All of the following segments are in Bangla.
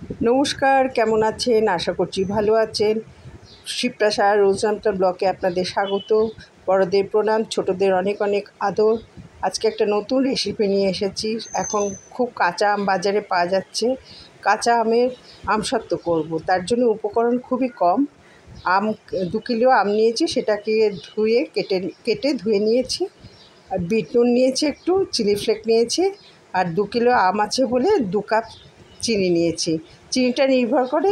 নমস্কার, কেমন আছেন? আশা করছি ভালো আছেন। শিবপ্রাসাদ রোজনামটা ব্লকে আপনাদের স্বাগত। বড়দের প্রণাম, ছোটদের অনেক অনেক আদর। আজকে একটা নতুন রেসিপি নিয়ে এসেছি। এখন খুব কাঁচা আম বাজারে পাওয়া যাচ্ছে। কাঁচা আমের আমসত্ত্ব করব, তার জন্য উপকরণ খুবই কম। 2 কিলো আম নিয়েছি, সেটাকে কেটে ধুয়ে নিয়েছি। আর বিট নুন নিয়েছি, একটু চিলি ফ্লেক নিয়েছি। আর 2 কিলো আম আছে বলে 2 কাপ চিনি নিয়েছি। চিনিটা নির্ভর করে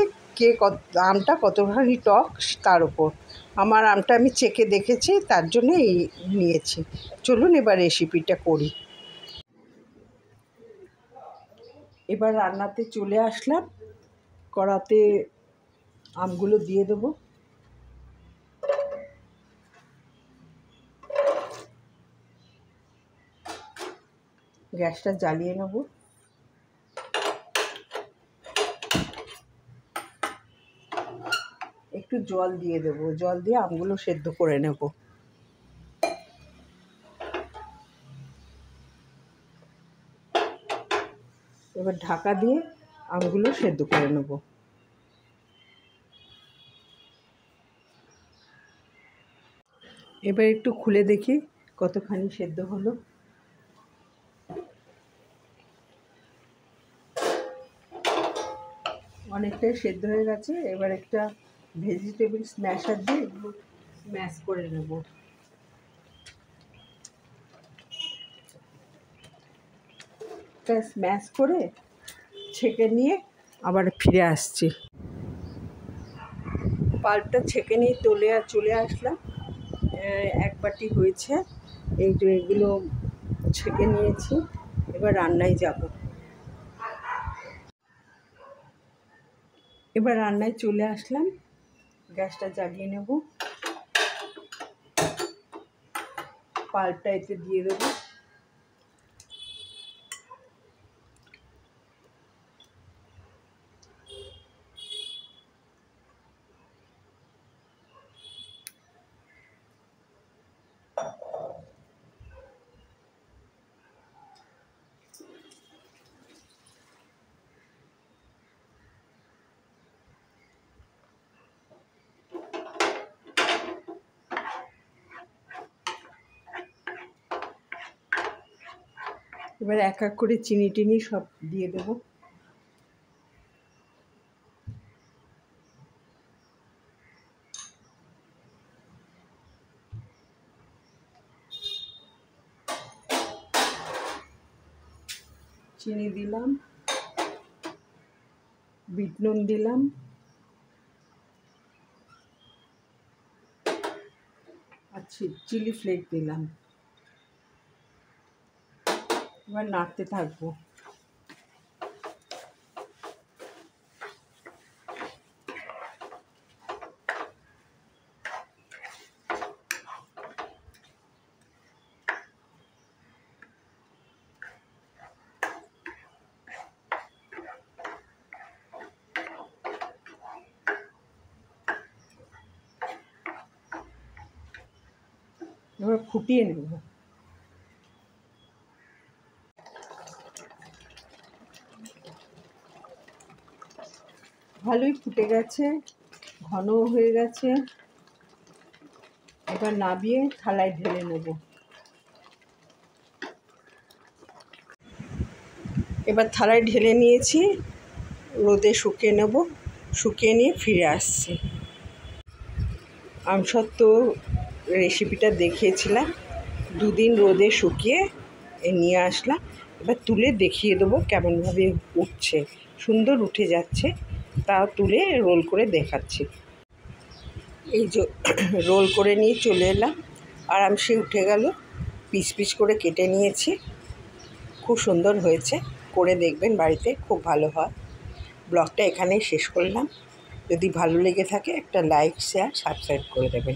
আমটা কতখানি টক তার ওপর। আমার আমটা আমি চেখে দেখেছি, তার জন্য এই নিয়েছি। চলুন এবার রেসিপিটা করি। এবার রান্নাতে চলে আসলাম। কড়াতে আমগুলো দিয়ে দেবো। গ্যাসটা জ্বালিয়ে নেব। একটু জল দিয়ে দেবো, জল দিয়ে আমগুলো সেদ্ধ করে নেব। এবার ঢাকা দিয়ে আমগুলো সেদ্ধ করে নেব। এবার একটু খুলে দেখি কতখানি সেদ্ধ হলো। অনেকটাই সেদ্ধ হয়ে গেছে। এবার একটা ভেজিটেবল স্ম্যাশার দিয়ে এগুলো স্ম্যাশ করে নেব। এটা স্ম্যাশ করে ছেঁকে নিয়ে আবার ফিরে আসছি। পাল্পটা ছেঁকে নিয়ে চলে আসলাম। 1 বাটি হয়েছে। এগুলো ছেঁকে নিয়েছি। এবার রান্নায় যাব। এবার রান্নায় চলে আসলাম। গ্যাসটা জ্বালিয়ে নেব। পাল্পটা এতে দিয়ে দেবো। এবার এক এক করে চিনি টিনি সব দিয়ে দেবো। চিনি দিলাম, বিট নুন দিলাম, আর চিলি ফ্লেক দিলাম। এবার নাড়তে থাকবো। এবার ফুটিয়ে নেব। ভালোই ফুটে গেছে, ঘনও হয়ে গেছে। এবার নামিয়ে থালায় ঢেলে নেব। এবার থালায় ঢেলে নিয়েছি, রোদে শুকিয়ে নেব। শুকিয়ে নিয়ে ফিরে আসছি। আমসত্ত্ব রেসিপিটা দেখিয়েছিলাম, 2 দিন রোদে শুকিয়ে নিয়ে আসলাম। এবার তুলে দেখিয়ে দেবো কেমনভাবে উঠছে। সুন্দর উঠে যাচ্ছে, তাও তুলে রোল করে দেখাচ্ছি। এই যে রোল করে নিয়ে চলে এলাম, আরামসে উঠে গেল। পিস পিস করে কেটে নিয়েছি। খুব সুন্দর হয়েছে, করে দেখবেন বাড়িতে, খুব ভালো হয়। ব্লগটা এখানেই শেষ করলাম। যদি ভালো লেগে থাকে একটা লাইক, শেয়ার, সাবস্ক্রাইব করে দেবেন।